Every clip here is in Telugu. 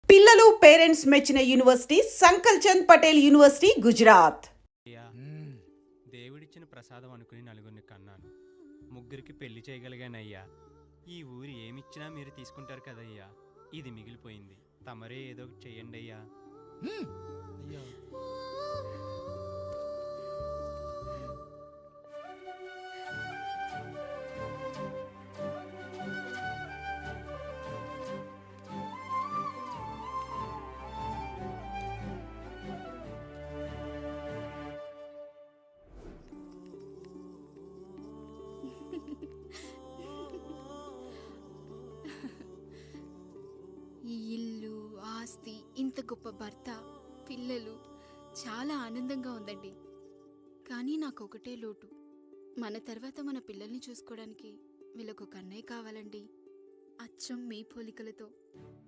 పిల్లలు పేరెంట్స్ మెచ్చిన యూనివర్సిటీ సంకల్ చంద్ పటేల్ యూనివర్సిటీ గుజరాత్. అయ్యా, దేవుడిచ్చిన ప్రసాదం అనుకుని నలుగురిని కన్నాను. ముగ్గురికి పెళ్లి చేయగలిగానయ్యా. ఈ ఊరు ఏమిచ్చినా మీరు తీసుకుంటారు కదయ్యా. ఇది మిగిలిపోయింది. తమరే ఏదో ఒకటి చెయ్యండి అయ్యా. ఈ ఇల్లు, ఆస్తి, ఇంత గొప్ప భర్త, పిల్లలు, చాలా ఆనందంగా ఉందండి. కానీ నాకు ఒకటే లోటు. మన తర్వాత మన పిల్లల్ని చూసుకోవడానికి వీళ్ళకొక అన్నయ్య కావాలండి. అచ్చం మీ పోలికలతో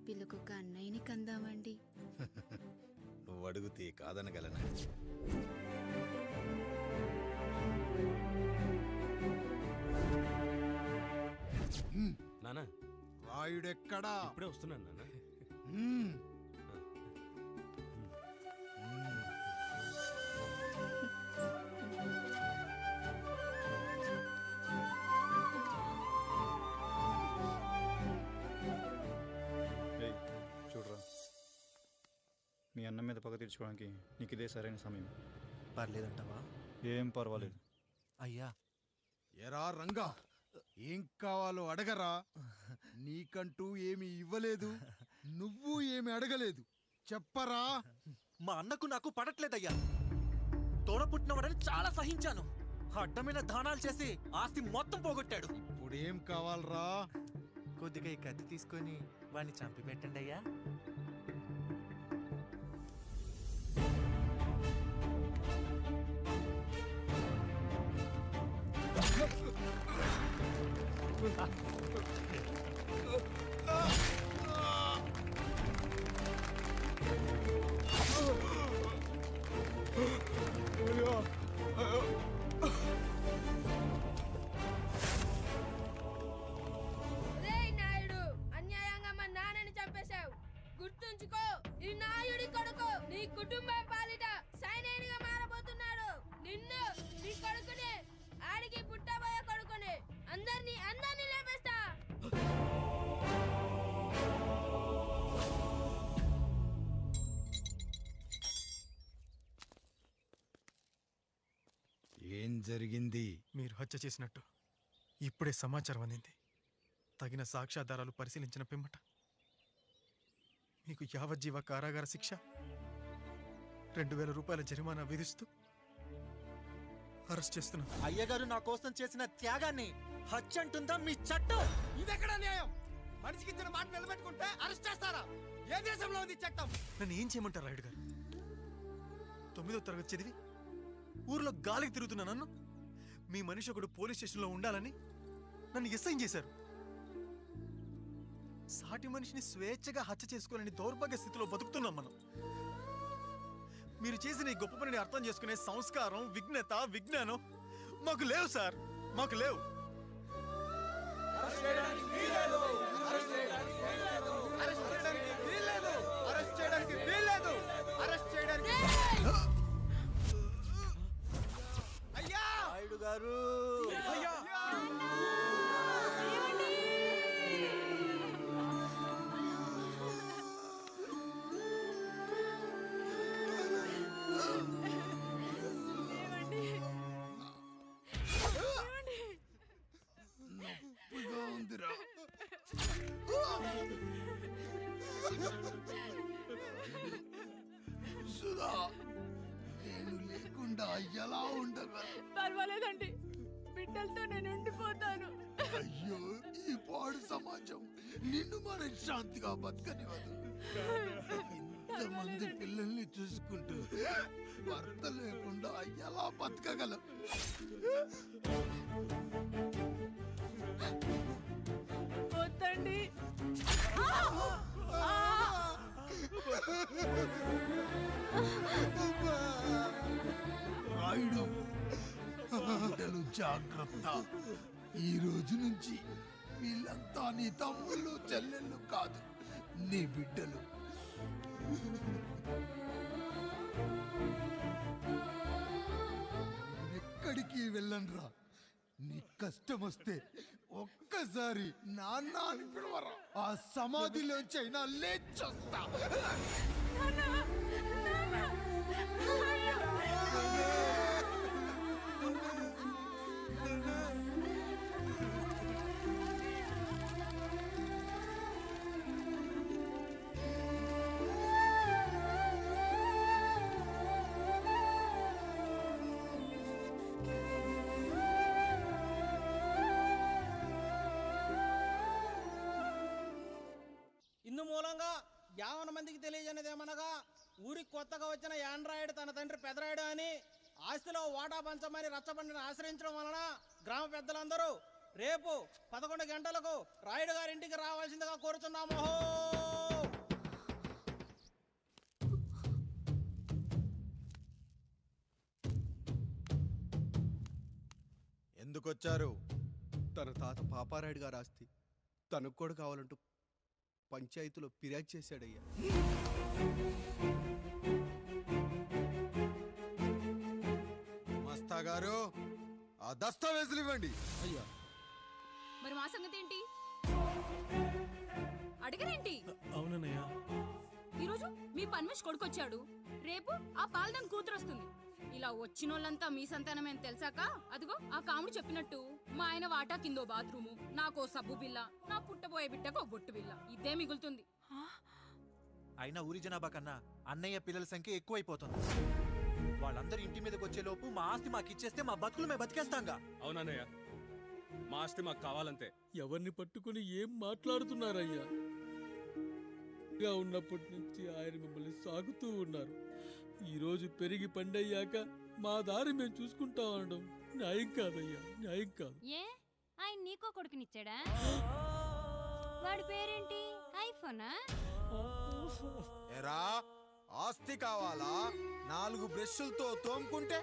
వీళ్ళకొక అన్నయ్యని కందామండి. నువ్వు అడిగితే కాదనగలనా? నానా, రాయుడెక్కడా? ఇప్పుడే వస్తున్నాను నాన్న. చూడరా, మీ అన్న మీద పగ తీర్చుకోవడానికి నీకు ఇదే సరైన సమయం. పర్లేదంటావా? ఏం పర్వాలేదు. అయ్యా, ఎరా రంగా, ఏం కావాలో అడగరా. నీకంటూ ఏమి ఇవ్వలేదు, నువ్వు ఏమి అడగలేదు. చెప్పరా. మా అన్నకు నాకు పడట్లేదయ్యా. తోడ పుట్టినవాడని చాలా సహించాను. అడ్డమైన దానాలు చేసి ఆస్తి మొత్తం పోగొట్టాడు. ఇప్పుడేం కావాలరా? కొద్దిగా ఈ కత్తి తీసుకొని వాడిని చంపి పెట్టండి అయ్యా. నాయుడు, అన్యాయంగా మా నాన్నని చంపేశావు. గుర్తుంచుకో, ఈ నాయుడి కొడుకు నీ కుటుంబం పాలిట సైనికుడిగా మారబోతున్నాడు. నిన్ను, నీ కొడుకుని, ఆడికి పుట్టబోయే కొడుకుని అందరినీ లేపేస్తా. ఏం జరిగింది? మీరు హత్య చేసినట్టు ఇప్పుడే సమాచారం అందింది. తగిన సాక్ష్యాధారాలు పరిశీలించిన పిమ్మట మీకు యావజ్జీవ కారాగార శిక్ష, 2000 రూపాయల జరిమానా విధిస్తూ అరెస్ట్ చేస్తున్నాను. అయ్యగారు నా కోసం చేసిన త్యాగాన్ని హత్య అంటుందా మీ చట్టం? ఇదెక్కడ న్యాయం? మనిషికి ఇచ్చిన మాట నిలబెట్టుకుంటే అరెస్ట్ చేస్తారా? ఏ దేశంలో ఉంది చట్టం? నన్ను ఏం చేయమంటారు రాయుడు గారు? 9వ తరగతి చదివి ఊర్లో గాలికి తిరుగుతున్నా నన్ను మీ మనిషి ఒకడు పోలీస్ స్టేషన్లో ఉండాలని నన్ను ఎస్ఐన్ చేశారు. సాటి మనిషిని స్వేచ్ఛగా హత్య చేసుకోవాలని దౌర్భాగ్య స్థితిలో బతుకుతున్నాం మనం. మీరు చేసిన ఈ గొప్ప పనిని అర్థం చేసుకునే సంస్కారం, విజ్ఞత, విజ్ఞానం మాకు లేవు సార్, మాకు లేవు. నాయుడు గారు, సుధా, నేను లేకుండా ఎలా ఉండగా? పర్వాలేదండి, బిడ్డలతో నేను ఉండిపోతాను. అయ్యో, ఈ పాడు సమాజం నిన్ను మనశ్శాంతిగా బతకనివ్వదు. ఇంతమంది పిల్లల్ని చూసుకుంటూ భర్త లేకుండా ఎలా బతకగలం? వద్దండి. రాయుడు, బిడ్డలు జాగ్రత్త. ఈ రోజు నుంచి వీళ్ళంతా నీ తమ్ముళ్ళు చెల్లెళ్ళు కాదు, నీ బిడ్డలు. వెళ్ళనురా. నీ కష్టం వస్తే ఒక్కసారి నాన్న అని పిలవరా. ఆ సమాధిలోంచి అయినా లేచొస్తా. ఇందు మూలంగా 50 మందికి తెలియజేయనిదేమనగా ఊరికి కొత్తగా వచ్చిన యాండ్రాయిడ్ తన తండ్రి పెదరాయుడు అని ఆస్తిలో వాటా పంచమని రచ్చబండిని ఆశ్రయించడం వలన గ్రామ పెద్దలందరూ రేపు 11 గంటలకు రాయుడు గారింటికి రావాల్సిందిగా కోరుతున్నాము. ఎందుకొచ్చారు? తన తాత పాపారాయుడు గారు ఆస్తి తనకు కూడా కావాలంటూ పంచాయతీలో ఫిర్యాదు చేశాడయ్యా. మస్తా గారు, ఆ దస్తావేజులు ఇవ్వండి. అయ్యా, మరి మా సంగతి ఏంటి? అడగరేంటి? అవునన్నయ్య. ఈరోజు మీ పన్మేష్ కొడుకొచ్చాడు, రేపు ఆ పాల్దాన్ కూతురు వస్తుంది. ఇలా వచ్చినోళ్ళంతా మీ సంతానమేని తెలిసాక అదిగో ఆ కాముడు చెప్పినట్టు మా ఆయన వాటా కిందో బాత్రూము, నాకో సబ్బు బిల్ల, నా పుట్టబోయే బిడ్డకో బొట్టు బిల్ల, ఇదే మిగులుతుంది. అయినా ఊరి జనాభా కన్నా అన్నయ్య పిల్లల సంఖ్య ఎక్కువైపోతుంది. వాళ్ళందరూ ఇంటి మీదకి వచ్చేలోపు మా ఆస్తి మాకు ఇచ్చేస్తే మా బతుకులు మేము బతికేస్తాంగా. అవునన్నయ్య, మా ఆస్తి మాకు కావాలంతే. ఎవరిని పట్టుకుని ఏం మాట్లాడుతున్నారయ్యా? ఉన్నప్పటి నుంచి ఆయన మిమ్మల్ని సాగుతూ ఉన్నారు. ఈరోజు పెరిగి పండయ్యాక మా దారి మేము చూసుకుంటా అనడం న్యాయం కాదయ్యా, న్యాయం కాదు. ఏ ఆయన నీకో కొడుకునిచ్చాడా? వాడి పేరేంటి? ఐఫోనా? ఎరా, ఆస్తి కావాలా? 4 బ్రష్లతో తోముకుంటే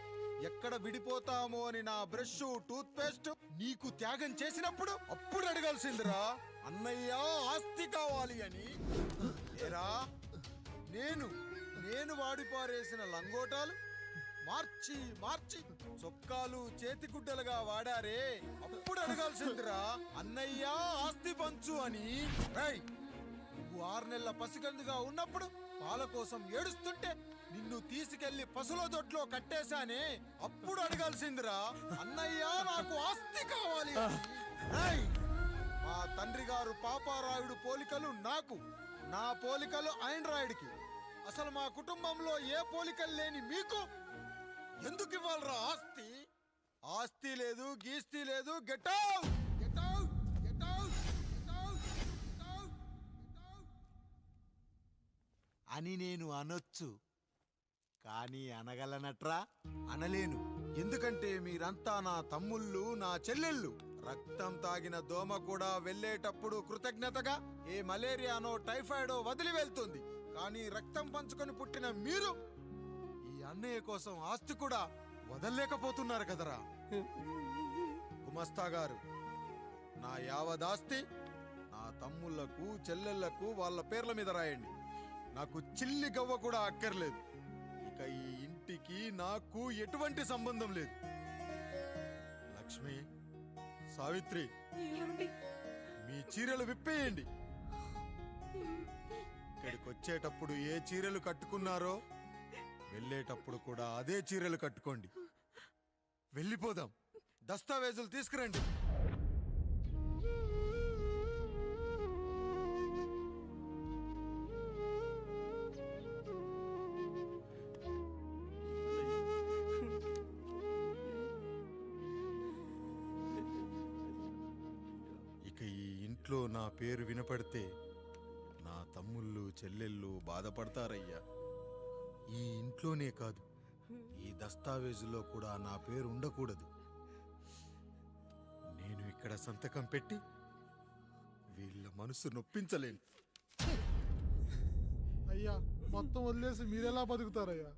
ఎక్కడ విడిపోతామో అని నా బ్రష్ టూత్ పేస్ట్ నీకు త్యాగం చేసినప్పుడు అప్పుడు అడగాల్సిందిరా అన్నయ్య ఆస్తి కావాలి అని. ఎరా, నేను వాడిపారేసిన లంగోటాలు మార్చి మార్చి చొక్కాలు చేతిగుడ్డలుగా వాడారే, అప్పుడు అడగాల్సిందిరా అన్నయ్య ఆస్తి పంచు అని. నువ్వు 6 నెలల పసికందుగా ఉన్నప్పుడు పాల కోసం ఏడుస్తుంటే నిన్ను తీసుకెళ్లి పశుల దొడ్లో కట్టేశానే, అప్పుడు అడగాల్సిందిరా అన్నయ్య నాకు ఆస్తి కావాలి అని. మా తండ్రి గారు పాపారాయుడు పోలికలు నాకు, నా పోలికలు ఆండ్రాయిడ్కి. అసలు మా కుటుంబంలో ఏ పోలికలు లేని మీకు ఎందుకు ఇవ్వాలరా ఆస్తి? ఆస్తి లేదు, గీస్తి లేదు. Get out, get out, get out, get out, get out అని నేను అనొచ్చు, కానీ అనగలనట్రా? అనలేను. ఎందుకంటే మీరంతా నా తమ్ముళ్ళు, నా చెల్లెళ్ళు. రక్తం తాగిన దోమ కూడా వెళ్ళేటప్పుడు కృతజ్ఞతగా ఏ మలేరియానో టైఫాయిడో వదిలి వెళ్తుంది. కానీ రక్తం పంచుకొని పుట్టిన మీరు ఈ అన్నయ్య కోసం ఆస్తి కూడా వదల్లేకపోతున్నారు కదరా. గుమస్తా గారు, నా యావదాస్తి నా తమ్ముళ్లకు చెల్లెళ్లకు వాళ్ళ పేర్ల మీద రాయండి. నాకు చిల్లి గవ్వ కూడా అక్కర్లేదు. ఇక ఈ ఇంటికి నాకు ఎటువంటి సంబంధం లేదు. లక్ష్మి, సావిత్రి, మీ చీరలు విప్పేయండి. ఇక్కడికి వచ్చేటప్పుడు ఏ చీరలు కట్టుకున్నారో వెళ్ళేటప్పుడు కూడా అదే చీరలు కట్టుకోండి. వెళ్ళిపోదాం. దస్తావేజులు తీసుకురండి. ఇక ఈ ఇంట్లో నా పేరు వినపడితే నా తమ్ముళ్ళు చెల్లెళ్ళు బాధపడతారయ్యా. ఈ ఇంట్లోనే కాదు, ఈ దస్తావేజులో కూడా నా పేరు ఉండకూడదు. నేను ఇక్కడ సంతకం పెట్టి వీళ్ళ మనసు నొప్పించలేను. అయ్యా, మొత్తం వదిలేసి మీరెలా బతుకుతారయ్యా?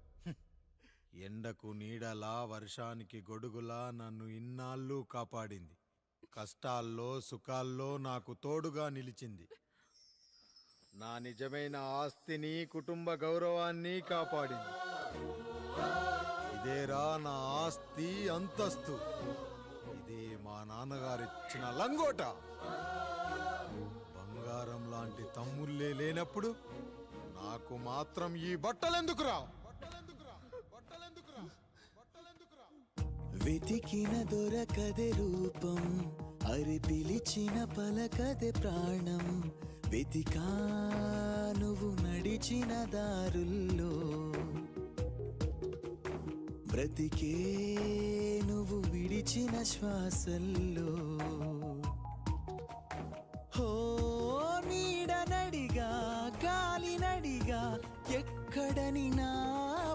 ఎండకు నీడలా, వర్షానికి గొడుగులా నన్ను ఇన్నాళ్ళు కాపాడింది. కష్టాల్లో సుఖాల్లో నాకు తోడుగా నిలిచింది. నా నిజమైన ఆస్తిని, కుటుంబ గౌరవాన్ని కాపాడింది. ఇదేరా నా ఆస్తి అంతస్తు. ఇది మా నాన్నగారిచ్చిన లంగోట. బంగారం లాంటి తమ్ముళ్ళే లేనప్పుడు నాకు మాత్రం ఈ బట్టలెందుకురా? వెతికిన దొరకదే రూపం, అరి పిలిచిన పలకదే ప్రాణం. వెతికా నువ్వు నడిచిన దారుల్లో, బ్రతికే నువ్వు విడిచిన శ్వాసల్లో. హో నీడనడిగా గాలినడిగా ఎక్కడని నా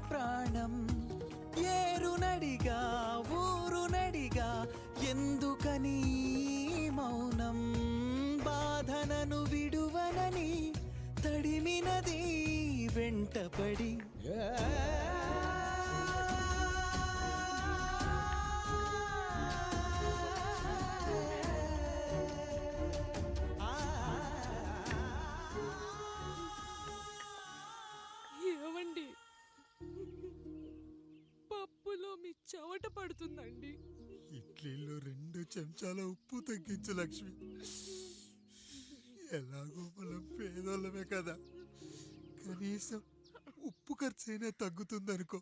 ప్రాణం. ఏరునడిగా ఊరునడిగా ఎందుకని మౌనం. బాధనను విడువనని తడిమినది వెంటపడి. ఏవండి, పప్పులో మీ చెవట పడుతుందండి. ఇడ్లీలో 2 చెంచాల ఉప్పు తగ్గించు లక్ష్మి. ఎలాగో మనం పేదోళ్ళమే కదా, కనీసం ఉప్పు ఖర్చైనా తగ్గుతుందనుకో.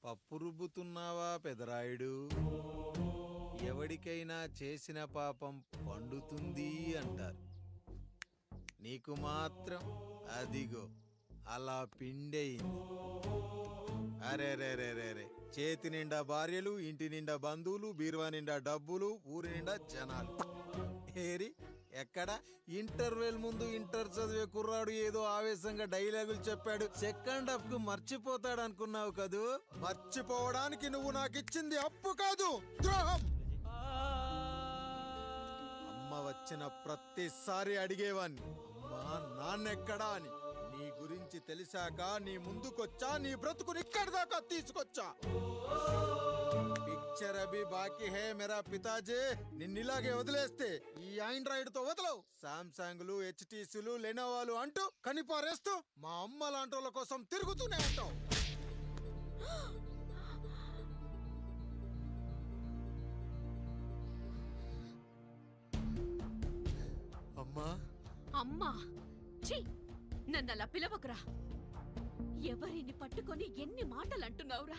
పప్పు రుబ్బుతున్నావా పెదరాయుడు? ఎవడికైనా చేసిన పాపం పండుతుంది అంటారు. నీకు మాత్రం అదిగో అలా పిండయింది. అరే రే రే రే రే, చేతి నిండా భార్యలు, ఇంటి నిండా బంధువులు, బీరువా నిండా డబ్బులు, ఊరి నిండా జనాలు. ఏరి ఎక్కడ? ఇంటర్వెల్ ముందు ఇంటర్ చదివే కుర్రాడు ఏదో ఆవేశంగా డైలాగులు చెప్పాడు, సెకండ్ హాఫ్ కు మర్చిపోతాడు అనుకున్నావు కదూ? మర్చిపోవడానికి నువ్వు నాకు ఇచ్చింది అప్పు కాదు, ద్రోహం. అమ్మ వచ్చిన ప్రతిసారి అడిగేవాణ్ణి, అమ్మా నాన్నెక్కడా అని. నీ గురించి తెలిసాక నీ ముందుకొచ్చా, నీ బ్రతుకుని ఇక్కడి దాకా తీసుకొచ్చా. పిక్చర్ అభి బాకీ హే మేరా పితాజీ. నిన్నిలాగే వదిలేస్తే ఈ ఆండ్రాయిడ్ తో వదలవు. సామ్సంగ్లు, హెచ్టీసీలు, లెనోవాలు అంటూ కనిపారేస్తూ మా అమ్మ లాంటి వాళ్ళ కోసం తిరుగుతూనే ఉంటావు. అమ్మా అమ్మా, ఛీ, నన్నలా పిలవకురా. ఎవరిని పట్టుకొని ఎన్ని మాటలు అంటున్నావురా?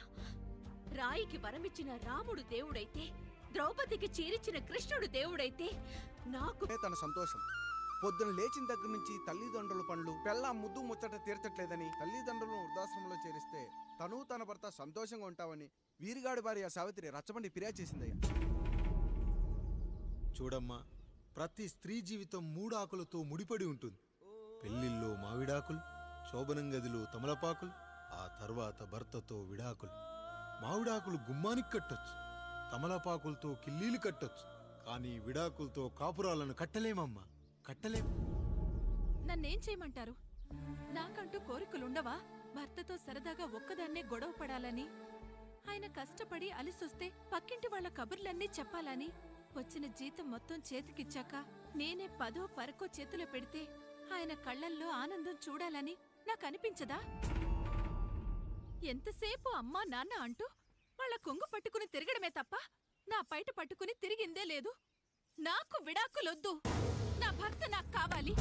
రాయికి వరమిచ్చిన రాముడు దేవుడైతే, ద్రౌపదికి చీరిచ్చిన కృష్ణుడు దేవుడైతే, నాకు తన సంతోషం. పొద్దున లేచిన దగ్గర నుంచి తల్లిదండ్రుల పనులు, పెళ్ళాం ముద్దు ముచ్చట తీర్చట్లేదని తల్లిదండ్రులను వృద్ధాశ్రమంలో చేరిస్తే తను తన భర్త సంతోషంగా ఉంటామని వీరిగాడి భార్య సావిత్రి రచ్చబండి ఫిర్యాదు చేసిందయ్యా. చూడమ్మా, ప్రతి స్త్రీ జీవితం 3 ఆకులతో ముడిపడి ఉంటుంది. పెళ్లిల్లో మావిడాకులు, శోభనం గదిలో తమలపాకులు, ఆ తర్వాత భర్తతో విడాకులు. మావిడాకులు గుమ్మానికి కట్టొచ్చు, తమలపాకులతో కిల్లీలు కట్టొచ్చు, కానీ విడాకులతో కాపురాలను కట్టలేమమ్మా, కట్టలేం. నన్నేం చేయమంటారు? నాకంటూ కోరికలుండవా? భర్తతో సరదాగా ఒక్కదాన్నే గొడవ పడాలని, ఆయన కష్టపడి అలిసొస్తే పక్కింటి వాళ్ళ కబుర్లన్నీ చెప్పాలని, వచ్చిన జీతం మొత్తం చేతికిచ్చాక నేనే 10ో 12కో చేతిలో పెడితే ఆయన కళ్ళల్లో ఆనందం చూడాలని నాకనిపించదా? ఎంతసేపు అమ్మా నాన్న అంటూ వాళ్ళ కొంగు పట్టుకుని తిరగడమే తప్ప నా పైట పట్టుకుని తిరిగిందే లేదు. నాకు విడాకులొద్దు, నా భర్త నాకు కావాలి.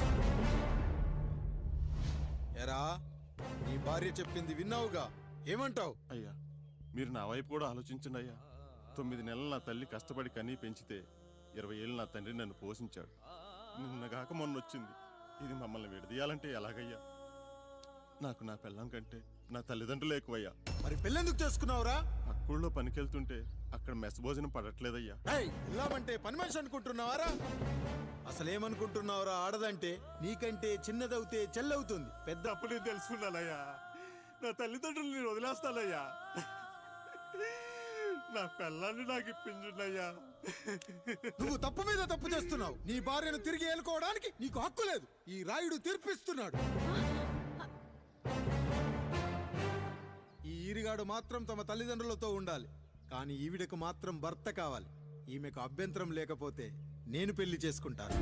ఎరా, నీ భార్య చెప్పింది విన్నావుగా, ఏమంటావు? అయ్యా, మీరు నా వైపు కూడా ఆలోచించండి అయ్యా. 9 నెలలు నా తల్లి కష్టపడి కనీ పెంచితే 20 ఏళ్ళు నా తండ్రి నన్ను పోషించాడు. నిన్నగాక మొన్నొచ్చింది. ఇది మమ్మల్ని విడదీయాలంటే ఎలాగయ్యా? నాకు నా పిల్లం కంటే నా తల్లిదండ్రులు ఎక్కువయ్యా. మరి పెళ్ళెందుకు చేసుకున్నావురా? పక్కూళ్ళో పనికెళ్తుంటే అక్కడ మెస్ భోజనం పడట్లేదయ్యా. ఇల్లామంటే పని మనిషి అనుకుంటున్నావారా? అసలేమనుకుంటున్నావురా? ఆడదంటే నీకంటే చిన్నదవుతే చెల్లవుతుంది. పెద్ద అప్పుడే తెలుసుకున్నానయ్యా. నా తల్లిదండ్రులు నేను వదిలేస్తానయ్యా. నా పిల్లాన్ని నాకు ఇప్పించున్నాయ్యా. నువ్వు తప్పు మీద తప్పు చేస్తున్నావు. నీ భార్యను తిరిగి ఏలుకోవడానికి నీకు హక్కు లేదు. ఈ రాయుడు తీర్పిస్తున్నాడు. వీరిగాడు మాత్రం తమ తల్లిదండ్రులతో ఉండాలి. కానీ ఈవిడకు మాత్రం భర్త కావాలి. ఈమెకు అభ్యంతరం లేకపోతే నేను పెళ్లి చేసుకుంటాను.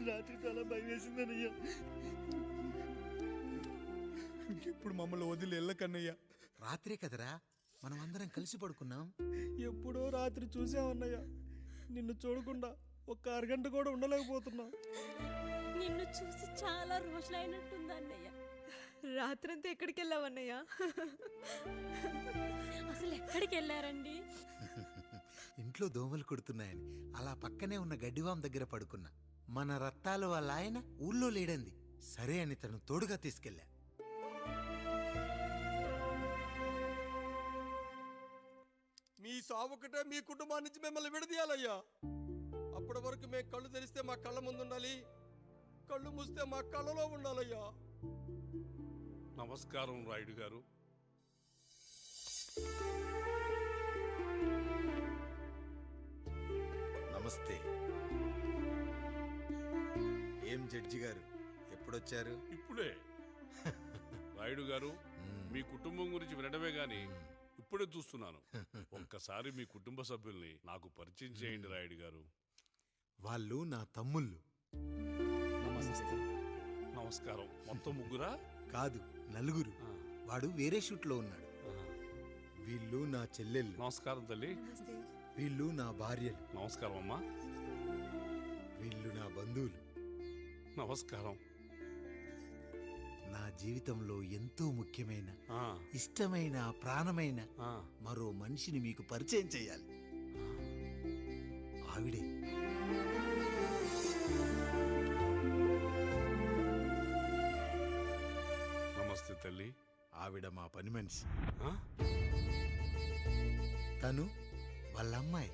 రాత్రి చాలా భయం వేసిందనయ్యా. ఇప్పుడు మమ్మల్ని వదిలి వెళ్ళకన్నయ్యా. రాత్రే కదరా మనం అందరం కలిసి పడుకున్నాం. ఎప్పుడో రాత్రి చూసామన్నయ్య. నిన్ను చూడకుండా ఒక్క అరగంట కూడా ఉండలేకపోతున్నా. నిన్ను చూసి చాలా రోజులైనట్టుంది అన్నయ్య. రాత్రంతా ఎక్కడికి వెళ్ళావన్నయ్య? అసలు ఎక్కడికి వెళ్ళారండి? ఇంట్లో దోమలు కుడుతున్నాయని అలా పక్కనే ఉన్న గడ్డివాం దగ్గర పడుకున్నా. మన రత్తాలు వాళ్ళ ఆయన ఊళ్ళో లేడంది. సరే అని తను తోడుగా తీసుకెళ్ళా. మీ సావుకటే మీ కుటుంబం నుంచి మిమ్మల్ని విడదీయాలయ్యా. అప్పటి వరకు మేము కళ్ళు తెరిస్తే మా కళ్ళ ముందు ఉండాలి, కళ్ళు మూస్తే మా కళ్ళలో ఉండాలయ్యా. నమస్కారం రాయుడు గారు. నమస్తే. ఏం జడ్జి గారు ఎప్పుడొచ్చారు? ఇప్పుడే. రాయుడు గారు, మీ కుటుంబం గురించి వినడమే గాని ఇప్పుడే చూస్తున్నాను. ఒక్కసారి మీ కుటుంబ సభ్యుల్ని నాకు పరిచయం చేయండి రాయుడు గారు. వాళ్ళు నా తమ్ముళ్ళు. నమస్కారం. మొత్తం ముగ్గురా? కాదు, నలుగురు. వాడు వేరే షూట్లో ఉన్నాడు. వీళ్ళు నా చెల్లెళ్ళు. నమస్కారం తల్లి. వీళ్ళు నా భార్యలు. నమస్కారం అమ్మా. వీళ్ళు నా బంధువులు. నమస్కారం. నా జీవితంలో ఎంతో ముఖ్యమైన, ఇష్టమైన, ప్రాణమైన మరో మనిషిని మీకు పరిచయం చేయాలి. ఆవిడే. నమస్తే తల్లి. ఆవిడ మా పని మనిషి. తను వాళ్ళ అమ్మాయి.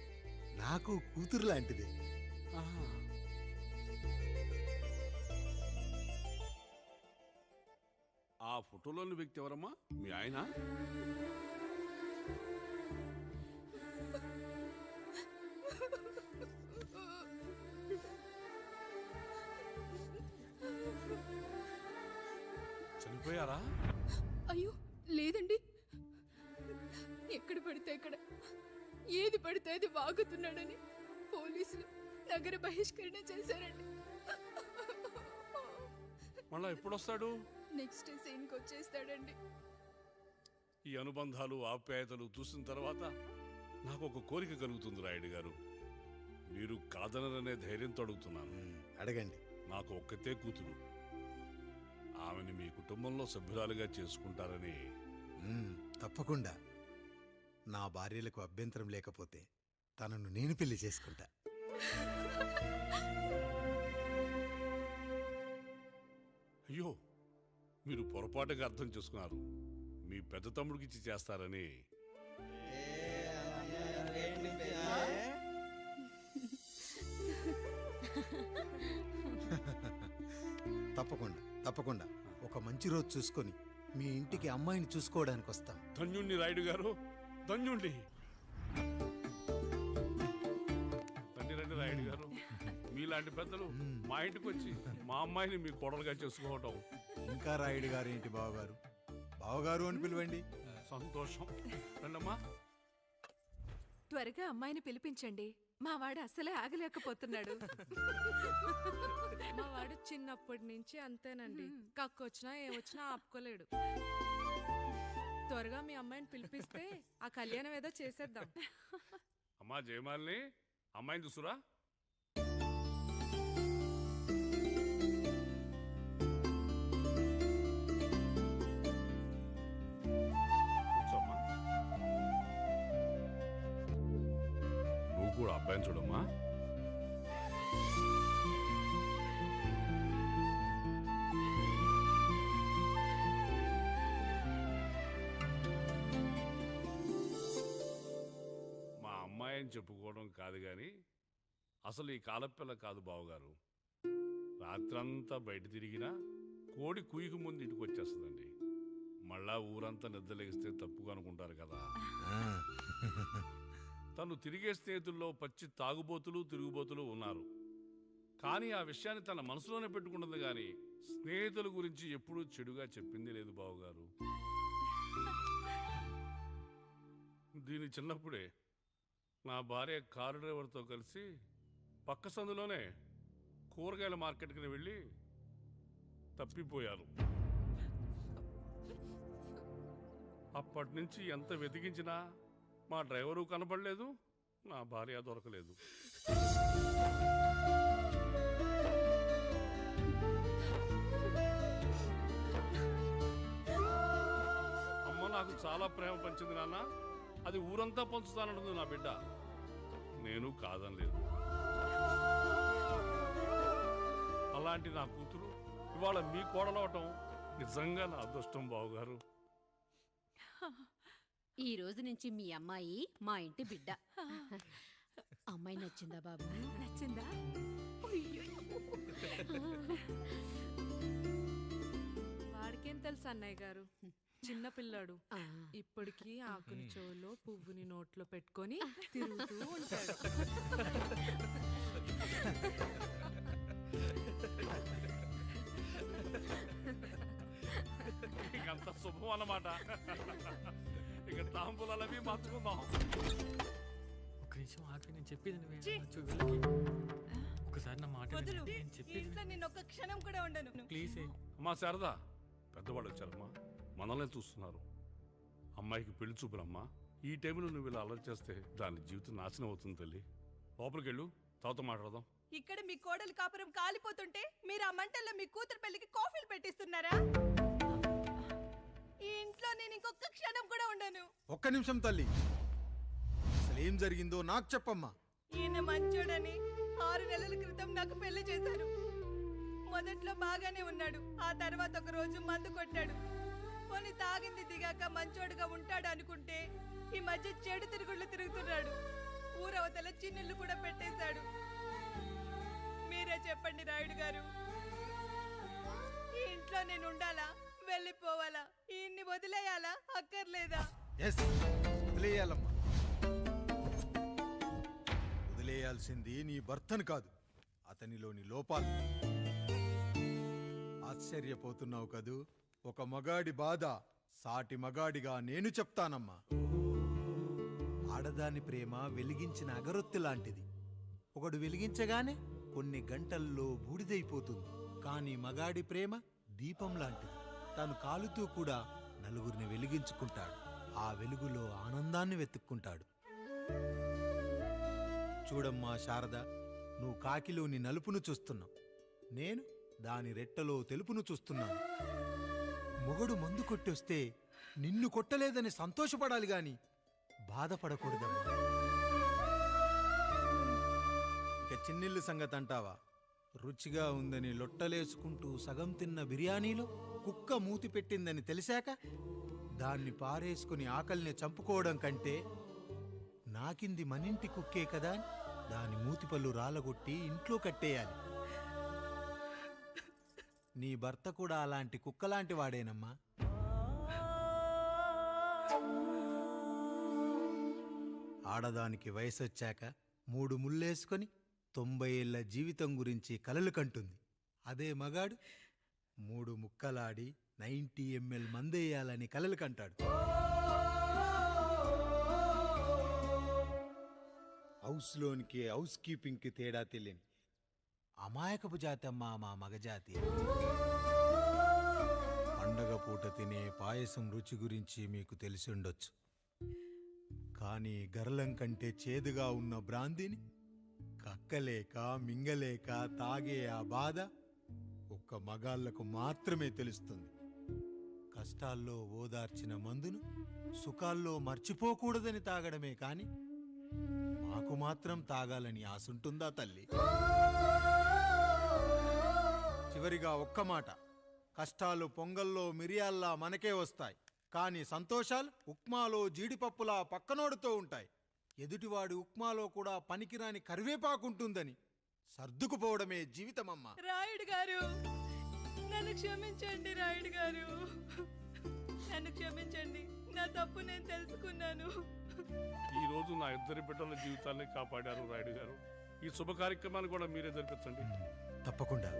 నాకు కూతురు లాంటిదే. ఆ ఫోటోలోని వ్యక్తి ఎవరమ్మా? మీ ఆయన? చనిపోయారా? అయ్యో లేదండి. ఎక్కడ పడితే అక్కడ, ఏది పడితే అది వాగుతున్నాడని పోలీసులు నగర బహిష్కరణ చేశారండి. మళ్ళా ఎప్పుడొస్తాడు? నెక్స్ట్ సీన్కి వచ్చేస్తాడండి. ఈ అనుబంధాలు, ఆప్యాయతలు చూసిన తర్వాత నాకు ఒక కోరిక కలుగుతుంది రాయుడు గారు. మీరు కాదనరనే ధైర్యంతో అడుగుతున్నాను. అడగండి. నాకు ఒక్కతే కూతురు. ఆమెని మీ కుటుంబంలో సభ్యురాలుగా చేసుకుంటారని. తప్పకుండా. నా భార్యలకు అభ్యంతరం లేకపోతే తనను నేను పెళ్లి చేసుకుంటా. అయ్యో, మీరు పొరపాటుగా అర్థం చేసుకున్నారు. మీ పెద్ద తమ్ముడికి ఇచ్చి చేస్తారని. తప్పకుండా తప్పకుండా ఒక మంచి రోజు చూసుకొని మీ ఇంటికి అమ్మాయిని చూసుకోవడానికి వస్తాం. ధన్యుణ్ణి రాయుడు గారు, ధన్యుణ్ణి. రండి రండి రాయుడు గారు. మీలాంటి పెద్దలు మా ఇంటికి వచ్చి మా అమ్మాయిని మీ కోడలుగా చేసుకోవటం. ఇంకా రాయుడు గారు ఏంటి బావగారు? బావగారు అని పిలవండి. సంతోషం. రండమ్మా. త్వరగా అమ్మాయిని పిలిపించండి. మా వాడు అసలే ఆగలేకపోతున్నాడు. మా వాడు చిన్నప్పటి నుంచి అంతేనండి. కక్కొచ్చినా ఏమొచ్చినా ఆపుకోలేడు. త్వరగా మీ అమ్మాయిని పిలిపిస్తే ఆ కళ్యాణం ఏదో చేసేద్దాం. అమ్మా జయమాలిని, అమ్మాయిని చూసురా. అబ్బాయిని చూడమ్మా. మా అమ్మాయిని చెప్పుకోవడం కాదు కానీ అసలు ఈ కాలపిల్ల కాదు బావగారు. రాత్రంతా బయట తిరిగినా కోడి కుయ్యకు ముందు ఇంటికి వచ్చేస్తుందండి. మళ్ళా ఊరంతా నిద్రలేగిస్తే తప్పుగా అనుకుంటారు కదా. తను తిరిగే స్నేహితుల్లో పచ్చి తాగుబోతులు తిరుగుబోతులు ఉన్నారు. కానీ ఆ విషయాన్ని తన మనసులోనే పెట్టుకుంటుంది కానీ స్నేహితుల గురించి ఎప్పుడూ చెడుగా చెప్పింది లేదు బావగారు. దీని చిన్నప్పుడే నా భార్య కారు డ్రైవర్తో కలిసి పక్క సందులోనే కూరగాయల మార్కెట్కి వెళ్ళి తప్పిపోయారు. అప్పటి నుంచి ఎంత వెతికించినా మా డ్రైవరు కనపడలేదు, నా భార్య దొరకలేదు. అమ్మ నాకు చాలా ప్రేమ పంచింది నాన్న, అది ఊరంతా పంచుతానంటుంది నా బిడ్డ. నేను కాదనలేదు. అలాంటి నా కూతురు ఇవాళ మీ కోడలవటం నిజంగా నా అదృష్టం బావగారు. ఈ రోజు నుంచి మీ అమ్మాయి మా ఇంటి బిడ్డ. అమ్మాయి నచ్చిందా బాబు? నచ్చిందా? వాడికేం తెలుసు అన్నయ్య గారు, చిన్న పిల్లాడు. ఇప్పటికీ ఆకుని చెవులో పువ్వుని నోట్లో పెట్టుకొని తిరుగుతూ ఉంటాడు. ఇంకంత శుభం అన్నమాట. ఇక తాంబూలవి మార్చుకుందాం. ఒక్క నిమిషం ఆఖరి నేను చెప్పేది నువ్వే. ఛీ! ఒకసారి నా మాట విను. వదులు. నేను చెప్పేది ఇంట్లో నేను ఒక్క క్షణం కూడా ఉండను. ప్లీజ్. అమ్మా శారదా, పెద్దవాళ్ళు వచ్చారమ్మా, మనల్ని చూస్తున్నారు. అమ్మాయికి పెళ్లి చూపులమ్మా. ఈ టైంలో నువ్వు ఇలా అలర్ట్ చేస్తే దాని జీవితం నాశనం అవుతుంది తల్లి. లోపలికి వెళ్ళు, తాత మాట్లాడదాం. ఇక్కడ మీ కోడలు కాపురం కాలిపోతుంటే మీరు ఆ మంటల్లో మీ కూతురు పెళ్లికి కాఫీలు పెట్టిస్తున్నారా? ఈ ఇంట్లో నేను ఇంకొక క్షణం కూడా ఉండను. ఒక్క నిమిషం తల్లి, అసలు ఏం జరిగిందో నాకు చెప్పమ్మా. ఈయన మంచోడని 6 నెలల క్రితం నాకు పెళ్లి చేశారు. మొదట్లో బాగానే ఉన్నాడు, ఆ తర్వాత ఒక రోజు మందు కొట్టాడు. పోనీ తాగింది దిగాక మంచోడుగా ఉంటాడు అనుకుంటే ఈ మధ్య చెడు తిరుగుళ్ళు తిరుగుతున్నాడు. ఊరవతల చిన్నిళ్ళు కూడా పెట్టేశాడు. మీరే చెప్పండి రాయుడు గారు, ఈ ఇంట్లో నేను ఉండాలా, వెళ్ళిపోవాలా, ఈయన్ని వదిలేయాలా, అక్కర్లేదా? ఎస్, వదిలేయాలమ్మా. వదిలేయాల్సింది నీ భర్తను కాదు, అతనిలోని లోపాలు. ఆశ్చర్యపోతున్నావు కదూ? ఒక మగాడి బాధ సాటి మగాడిగా నేను చెప్తానమ్మా. ఆడదాని ప్రేమ వెలిగించిన అగరొత్తి లాంటిది. ఒకడు వెలిగించగానే కొన్ని గంటల్లో బూడిదైపోతుంది. కానీ మగాడి ప్రేమ దీపం లాంటిది. తను కాలుతూ కూడా నలుగురిని వెలిగించుకుంటాడు. ఆ వెలుగులో ఆనందాన్ని వెతుక్కుంటాడు. చూడమ్మా శారద, నువ్వు కాకిలోని నలుపును చూస్తున్నావు, నేను దాని రెట్టలో తెలుపును చూస్తున్నాను. మొగడు మందు కొట్టొస్తే నిన్ను కొట్టలేదని సంతోషపడాలి గాని బాధపడకూడదమ్మా. ఇక చిన్నిల్లు సంగతి అంటావా? రుచిగా ఉందని లొట్టలేసుకుంటూ సగం తిన్న బిర్యానీలో కుక్క మూతి పెట్టిందని తెలిసాక దాన్ని పారేసుకుని ఆకలిని చంపుకోవడం కంటే నాకింది మనింటి కుక్కే కదా అని దాని మూతిపళ్ళు రాలగొట్టి ఇంట్లో కట్టేయాలి. నీ భర్త కూడా అలాంటి కుక్కలాంటి వాడేనమ్మా. ఆడదానికి వయసొచ్చాక 3 ముళ్ళేసుకొని 90 ఏళ్ల జీవితం గురించి కలలు కంటుంది. అదే మగాడు 3 ముక్కలాడి 90 ml మందేయాలని కలలు కంటాడు. హౌస్లోనికి హౌస్ కీపింగ్కి తేడా తెలియని అమాయకపు జాతమ్మా మా మగజాతి. పండగ పూట తినే పాయసం రుచి గురించి మీకు తెలిసి ఉండొచ్చు. కానీ గరళం కంటే చేదుగా ఉన్న బ్రాందీని కక్కలేక మింగలేక తాగే ఆ బాధ ఒక్క మగాళ్లకు మాత్రమే తెలుస్తుంది. కష్టాల్లో ఓదార్చిన మందును సుఖాల్లో మర్చిపోకూడదని తాగడమే కాని మా నాకు మాత్రం తాగాలని ఆశుంటుందా తల్లి? చివరిగా ఒక్క మాట, కష్టాలు పొంగల్లో మిరియాల్లా మనకే వస్తాయి, కానీ సంతోషాలు ఉప్మాలో జీడిపప్పులా పక్కనోడుతూ ఉంటాయి. ఎదుటివాడి ఉప్మాలో కూడా పనికిరాని కరివేపాకుంటుందని సర్దుకుపోవడమే జీవితమమ్మా. రాయుడు గారు, నన్ను క్షమించండి. రాయుడు గారు, నన్ను క్షమించండి. నా తప్పు నేను తెలుసుకున్నాను. ఈ రోజు నా ఇద్దరి బిడ్డల జీవితాన్ని కాపాడారు రాయుడు గారు. ఈ శుభ కార్యక్రమాన్ని కూడా మీరే జరిపించండి. తప్పకుండా.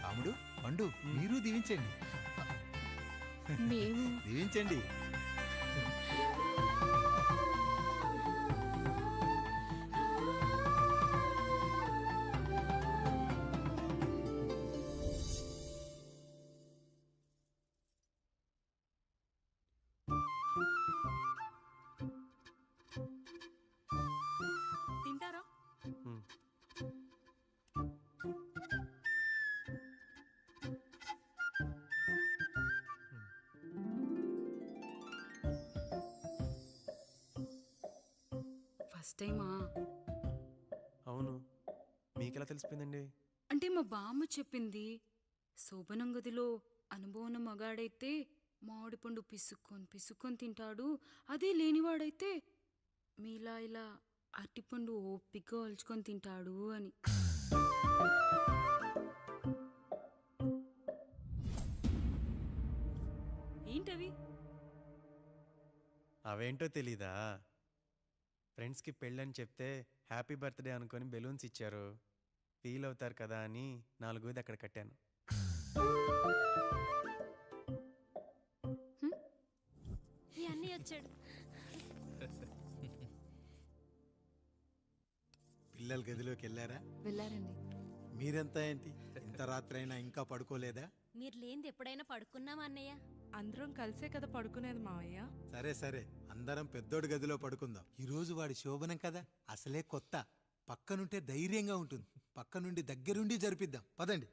రాముడు, పండు, మీరు దీవించండి. మేము దీవించండి. తింటారా? ఫస్ట్ టైమా? అవును, మీకెలా తెలిసిపోయిందండి? అంటే మా బామ్మ చెప్పింది. శోభనం గదిలో అనుభవం మగాడైతే మామిడిపండు పిసుక్కొని తింటాడు, అదే లేనివాడైతే మీలా ఇలా అరటిపండు ఓపిగ్గా ఒలుచుకొని తింటాడు అని. ఏంటవి? అవేంటో తెలీదా? ఫ్రెండ్స్కి పెళ్ళని చెప్తే హ్యాపీ బర్త్డే అనుకొని బెలూన్స్ ఇచ్చారు, ఫీల్ అవుతారు కదా అని 4 అక్కడ కట్టాను. ఈ అన్నీ వచ్చాడు. పిల్లల గదిలోకి వెళ్ళారా? వెళ్ళారండి. మీరెంత ఏంటి, ఇంత రాత్రి అయినా ఇంకా పడుకోలేదా? మీరు లేనిది ఎప్పుడైనా పడుకున్నామా అన్నయ్య? అందరం కలిసే కదా పడుకునేది మావయ్య. సరే సరే, అందరం పెద్దోడి గదిలో పడుకుందాం. ఈ రోజు వాడి శోభనం కదా, అసలే కొత్త. పక్కనుంటే ధైర్యంగా ఉంటుంది. పక్క నుండి దగ్గరుండి జరిపిద్దాం, పదండి.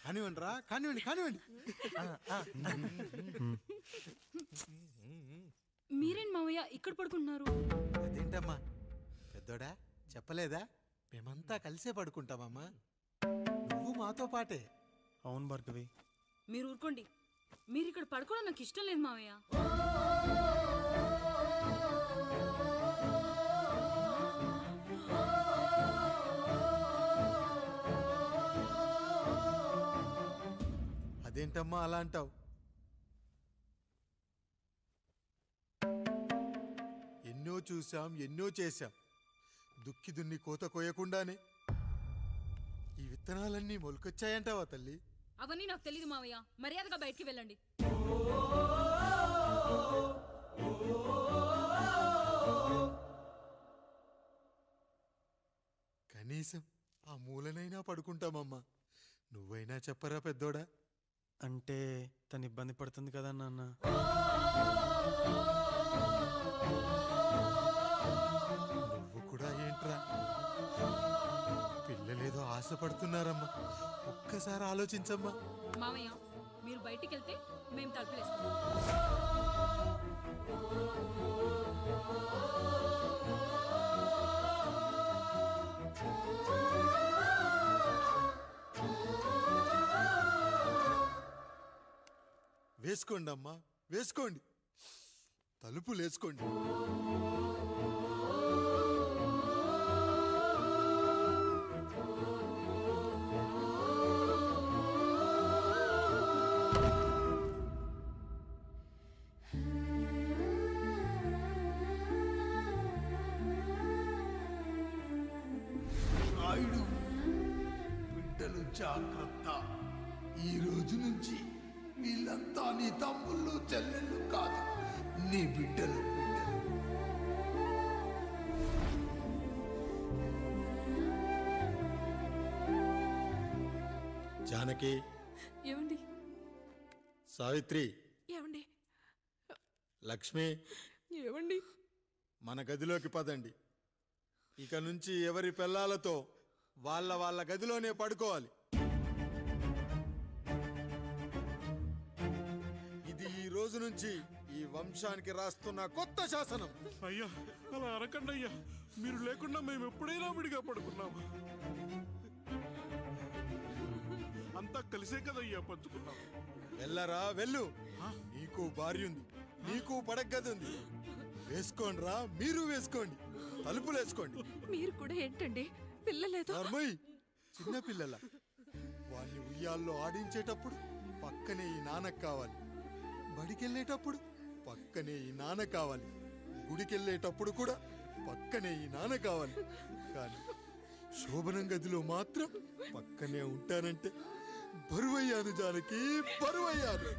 కానివ్వండి రా, కానివ్వండి కానివ్వండి. మీరేం మావయ్య ఇక్కడ పడుకుంటున్నారు? అదేంటమ్మా పెద్దోడా, చెప్పలేదా? మేమంతా కలిసే పడుకుంటామమ్మా, నువ్వు మాతో పాటే. అవును భార్గవి. మీరు ఊరుకోండి. మీరు ఇక్కడ పడుకోవడం నాకు ఇష్టం లేదు మావయ్య. అదేంటమ్మా అలా అంటావు? ఎన్నో చూశాం, ఎన్నో చేశాం. దుక్కి దున్ని కోత కోయకుండానే ఈ విత్తనాలన్నీ మొలకొచ్చాయంటావా తల్లి? అవన్నీ నాకు తెలీదు మావయ్య. మర్యాదగా బయటికి వెళ్ళండి. కనీసం ఆ మూలనైనా పడుకుంటామమ్మా. నువ్వైనా చెప్పరా పెద్దోడా? అంటే తను ఇబ్బంది పడుతుంది కదా నాన్న. నువ్వు కూడా ఏంట్రా, పిల్లలేదో ఆశపడుతున్నారమ్మా. ఒక్కసారి ఆలోచించమ్మా. మావయ్య, మీరు బయటికి వెళ్తే మేము తలుపులేస్తాం. వేసుకోండి అమ్మా, వేసుకోండి. తలుపులు వేసుకోండి. రాయుడు, బిడ్డలు జాగ్రత్త. ఈ రోజు నుంచి వీళ్ళంతా నీ తమ్ముళ్ళు చెల్లెళ్ళు కాదు, నీ బిడ్డలు. జానకి, ఏమండి సావిత్రి, ఏమండి లక్ష్మి, ఏమండి మన గదిలోకి పదండి. ఇక నుంచి ఎవరి పిల్లలతో వాళ్ళ గదిలోనే పడుకోవాలి. ఇది ఈ రోజు నుంచి ఈ వంశానికి రాస్తున్న కొత్త శాసనం. అయ్యా అలా అరకండి అయ్యా, మీరు లేకుండా మేము ఎప్పుడైనా విడిగా పడుకున్నాము. అంతా కలిసే కదయ్యా పంచుకున్నాం. వెళ్ళరా వెళ్ళు, నీకు భార్య ఉంది, నీకు పడగది ఉంది. వేసుకోండిరా, మీరు వేసుకోండి, తలుపులు వేసుకోండి. మీరు కూడా ఏంటండి పిల్లలేదు? చిన్న పిల్లల వాళ్ళని ఉయ్యాల్లో ఆడించేటప్పుడు పక్కనే ఈ నాన్నకు కావాలి, బడికెళ్ళేటప్పుడు పక్కనే ఈ నాన్న కావాలి, గుడికెళ్ళేటప్పుడు కూడా పక్కనే ఈ నాన్న కావాలి. కానీ శోభనం గదిలో మాత్రం పక్కనే ఉంటానంటే బరువయ్యాను జానకి, బరువయ్యాను.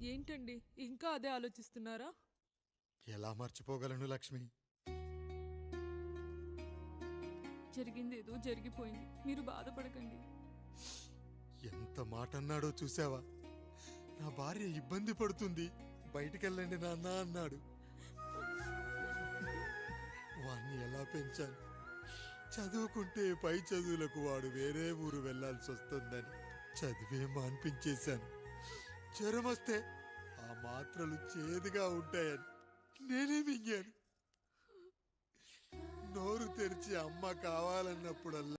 ఏంటండి ఇంకా అదే ఆలోచిస్తున్నారా? ఎలా మర్చిపోగలను లక్ష్మి? జరిగింది ఏదో జరిగిపోయింది, మీరు బాధపడకండి. ఎంత మాట అన్నాడో చూసావా? నా భార్య ఇబ్బంది పడుతుంది, బయటికెళ్ళండి నాన్న అన్నాడు. వాణ్ణి ఎలా పెంచాను? చదువుకుంటే పై చదువులకు వాడు వేరే ఊరు వెళ్లాల్సి వస్తుందని చదివే మాన్పించేశాను. జ్వరం వస్తే ఆ మాత్రలు చేదుగా ఉంటాయని నేనే మింగాను. నోరు తెరిచి అమ్మ కావాలన్నప్పుడల్లా